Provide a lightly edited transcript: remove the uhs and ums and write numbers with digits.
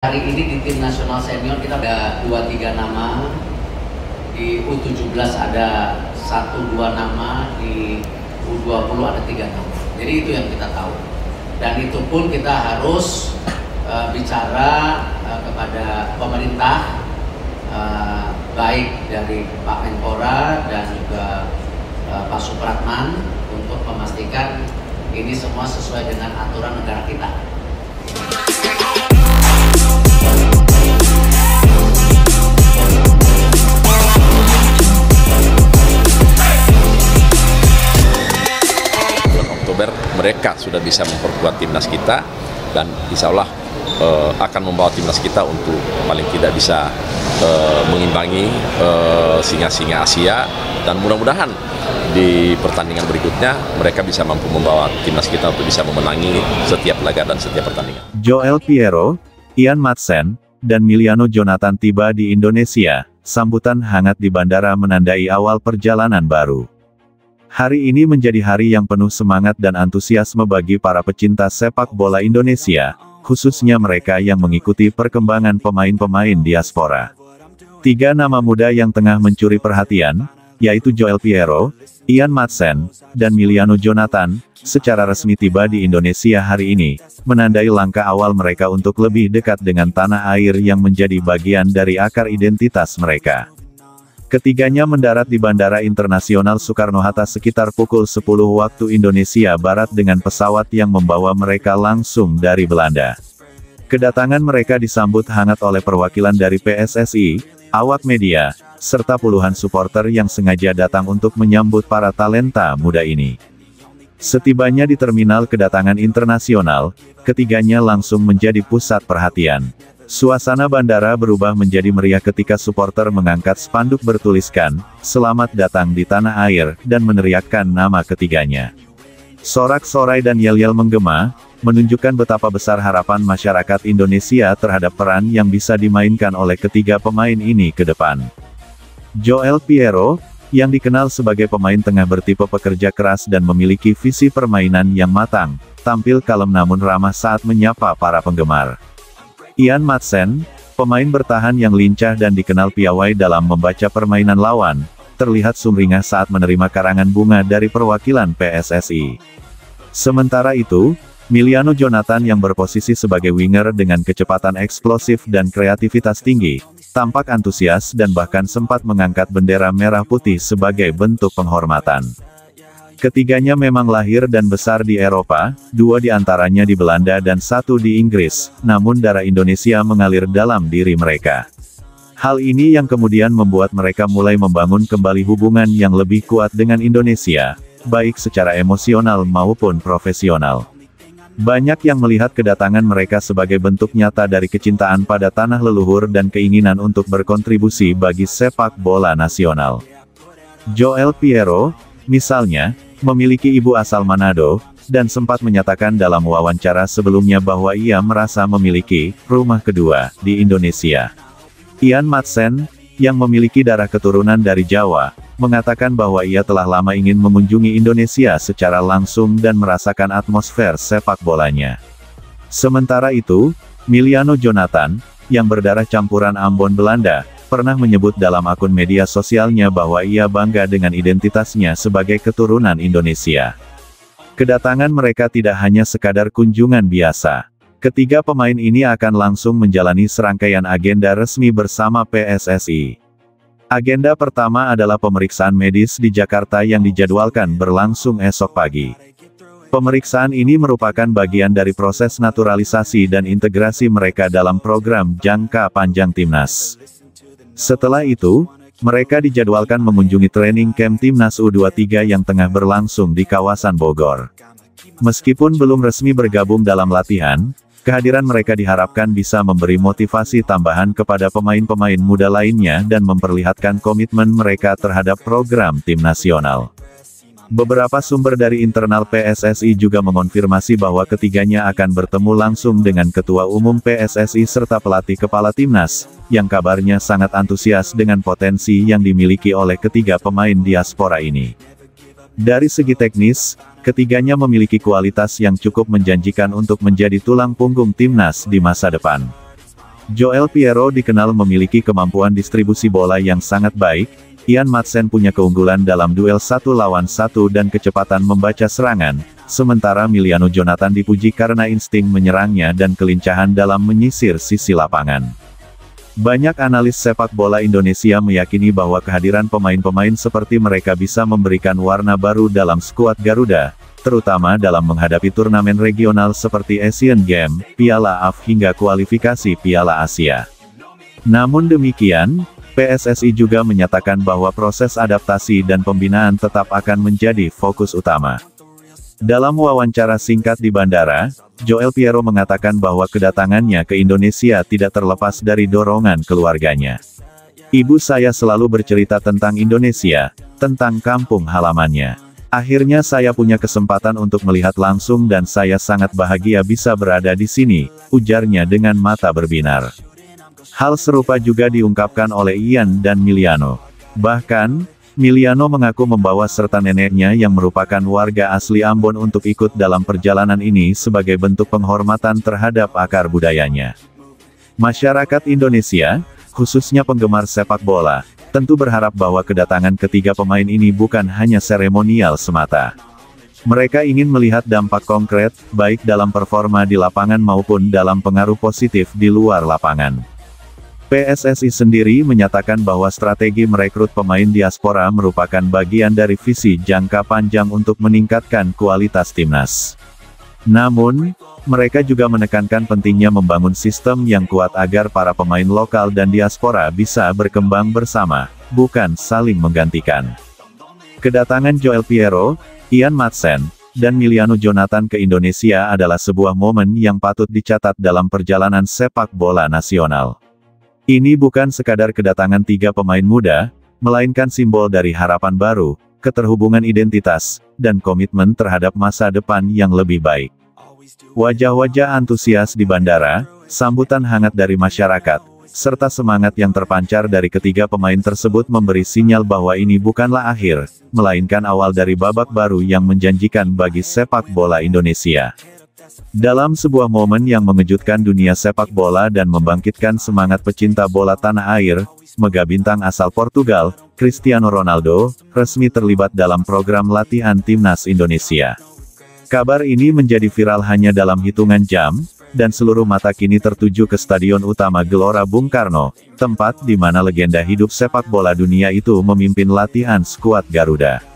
Hari ini di tim nasional senior kita ada 2-3 nama, di U17 ada 1-2 nama, di U20 ada 3 nama. Jadi itu yang kita tahu. Dan itu pun kita harus bicara kepada pemerintah, baik dari Pak Menpora dan juga Pak Supratman untuk memastikan ini semua sesuai dengan aturan negara kita. Mereka sudah bisa memperkuat timnas kita dan insya Allah akan membawa timnas kita untuk paling tidak bisa mengimbangi singa-singa Asia, dan mudah-mudahan di pertandingan berikutnya mereka bisa mampu membawa timnas kita untuk bisa memenangi setiap laga dan setiap pertandingan. Joel Piero, Ian Madsen, dan Miliano Jonathan tiba di Indonesia. Sambutan hangat di bandara menandai awal perjalanan baru. Hari ini menjadi hari yang penuh semangat dan antusiasme bagi para pecinta sepak bola Indonesia, khususnya mereka yang mengikuti perkembangan pemain-pemain diaspora. 3 nama muda yang tengah mencuri perhatian, yaitu Joel Piero, Ian Madsen, dan Miliano Jonathan, secara resmi tiba di Indonesia hari ini, menandai langkah awal mereka untuk lebih dekat dengan tanah air yang menjadi bagian dari akar identitas mereka. Ketiganya mendarat di Bandara Internasional Soekarno-Hatta sekitar pukul 10 waktu Indonesia Barat dengan pesawat yang membawa mereka langsung dari Belanda. Kedatangan mereka disambut hangat oleh perwakilan dari PSSI, awak media, serta puluhan supporter yang sengaja datang untuk menyambut para talenta muda ini. Setibanya di terminal kedatangan internasional, ketiganya langsung menjadi pusat perhatian. Suasana bandara berubah menjadi meriah ketika supporter mengangkat spanduk bertuliskan, "Selamat datang di tanah air," dan meneriakkan nama ketiganya. Sorak-sorai dan yel-yel menggema, menunjukkan betapa besar harapan masyarakat Indonesia terhadap peran yang bisa dimainkan oleh ketiga pemain ini ke depan. Joel Piero, yang dikenal sebagai pemain tengah bertipe pekerja keras dan memiliki visi permainan yang matang, tampil kalem namun ramah saat menyapa para penggemar. Ian Madsen, pemain bertahan yang lincah dan dikenal piawai dalam membaca permainan lawan, terlihat sumringah saat menerima karangan bunga dari perwakilan PSSI. Sementara itu, Miliano Jonathan yang berposisi sebagai winger dengan kecepatan eksplosif dan kreativitas tinggi, tampak antusias dan bahkan sempat mengangkat bendera merah putih sebagai bentuk penghormatan. Ketiganya memang lahir dan besar di Eropa, 2 diantaranya di Belanda dan 1 di Inggris, namun darah Indonesia mengalir dalam diri mereka. Hal ini yang kemudian membuat mereka mulai membangun kembali hubungan yang lebih kuat dengan Indonesia, baik secara emosional maupun profesional. Banyak yang melihat kedatangan mereka sebagai bentuk nyata dari kecintaan pada tanah leluhur dan keinginan untuk berkontribusi bagi sepak bola nasional. Joel Piero, misalnya, memiliki ibu asal Manado, dan sempat menyatakan dalam wawancara sebelumnya bahwa ia merasa memiliki rumah kedua di Indonesia. Ian Madsen, yang memiliki darah keturunan dari Jawa, mengatakan bahwa ia telah lama ingin mengunjungi Indonesia secara langsung dan merasakan atmosfer sepak bolanya. Sementara itu, Miliano Jonathan, yang berdarah campuran Ambon Belanda, pernah menyebut dalam akun media sosialnya bahwa ia bangga dengan identitasnya sebagai keturunan Indonesia. Kedatangan mereka tidak hanya sekadar kunjungan biasa. Ketiga pemain ini akan langsung menjalani serangkaian agenda resmi bersama PSSI. Agenda pertama adalah pemeriksaan medis di Jakarta yang dijadwalkan berlangsung esok pagi. Pemeriksaan ini merupakan bagian dari proses naturalisasi dan integrasi mereka dalam program jangka panjang timnas. Setelah itu, mereka dijadwalkan mengunjungi training camp timnas U23 yang tengah berlangsung di kawasan Bogor. Meskipun belum resmi bergabung dalam latihan, kehadiran mereka diharapkan bisa memberi motivasi tambahan kepada pemain-pemain muda lainnya dan memperlihatkan komitmen mereka terhadap program tim nasional. Beberapa sumber dari internal PSSI juga mengonfirmasi bahwa ketiganya akan bertemu langsung dengan Ketua Umum PSSI serta pelatih kepala timnas, yang kabarnya sangat antusias dengan potensi yang dimiliki oleh ketiga pemain diaspora ini. Dari segi teknis, ketiganya memiliki kualitas yang cukup menjanjikan untuk menjadi tulang punggung timnas di masa depan. Joel Piero dikenal memiliki kemampuan distribusi bola yang sangat baik. Ian Madsen punya keunggulan dalam duel 1 lawan 1 dan kecepatan membaca serangan, sementara Emiliano Jonathan dipuji karena insting menyerangnya dan kelincahan dalam menyisir sisi lapangan. Banyak analis sepak bola Indonesia meyakini bahwa kehadiran pemain-pemain seperti mereka bisa memberikan warna baru dalam skuad Garuda, terutama dalam menghadapi turnamen regional seperti Asian Games, Piala AFF hingga kualifikasi Piala Asia. Namun demikian, PSSI juga menyatakan bahwa proses adaptasi dan pembinaan tetap akan menjadi fokus utama. Dalam wawancara singkat di bandara, Joel Piero mengatakan bahwa kedatangannya ke Indonesia tidak terlepas dari dorongan keluarganya. Ibu saya selalu bercerita tentang Indonesia, tentang kampung halamannya. Akhirnya saya punya kesempatan untuk melihat langsung dan saya sangat bahagia bisa berada di sini, ujarnya dengan mata berbinar. Hal serupa juga diungkapkan oleh Ian dan Emiliano. Bahkan, Emiliano mengaku membawa serta neneknya yang merupakan warga asli Ambon untuk ikut dalam perjalanan ini sebagai bentuk penghormatan terhadap akar budayanya. Masyarakat Indonesia, khususnya penggemar sepak bola, tentu berharap bahwa kedatangan ketiga pemain ini bukan hanya seremonial semata. Mereka ingin melihat dampak konkret, baik dalam performa di lapangan maupun dalam pengaruh positif di luar lapangan. PSSI sendiri menyatakan bahwa strategi merekrut pemain diaspora merupakan bagian dari visi jangka panjang untuk meningkatkan kualitas timnas. Namun, mereka juga menekankan pentingnya membangun sistem yang kuat agar para pemain lokal dan diaspora bisa berkembang bersama, bukan saling menggantikan. Kedatangan Joel Piero, Ian Madsen, dan Emiliano Jonathan ke Indonesia adalah sebuah momen yang patut dicatat dalam perjalanan sepak bola nasional. Ini bukan sekadar kedatangan tiga pemain muda, melainkan simbol dari harapan baru, keterhubungan identitas, dan komitmen terhadap masa depan yang lebih baik. Wajah-wajah antusias di bandara, sambutan hangat dari masyarakat, serta semangat yang terpancar dari ketiga pemain tersebut memberi sinyal bahwa ini bukanlah akhir, melainkan awal dari babak baru yang menjanjikan bagi sepak bola Indonesia. Dalam sebuah momen yang mengejutkan dunia sepak bola dan membangkitkan semangat pecinta bola tanah air, mega bintang asal Portugal, Cristiano Ronaldo, resmi terlibat dalam program latihan timnas Indonesia. Kabar ini menjadi viral hanya dalam hitungan jam, dan seluruh mata kini tertuju ke Stadion Utama Gelora Bung Karno, tempat di mana legenda hidup sepak bola dunia itu memimpin latihan skuad Garuda.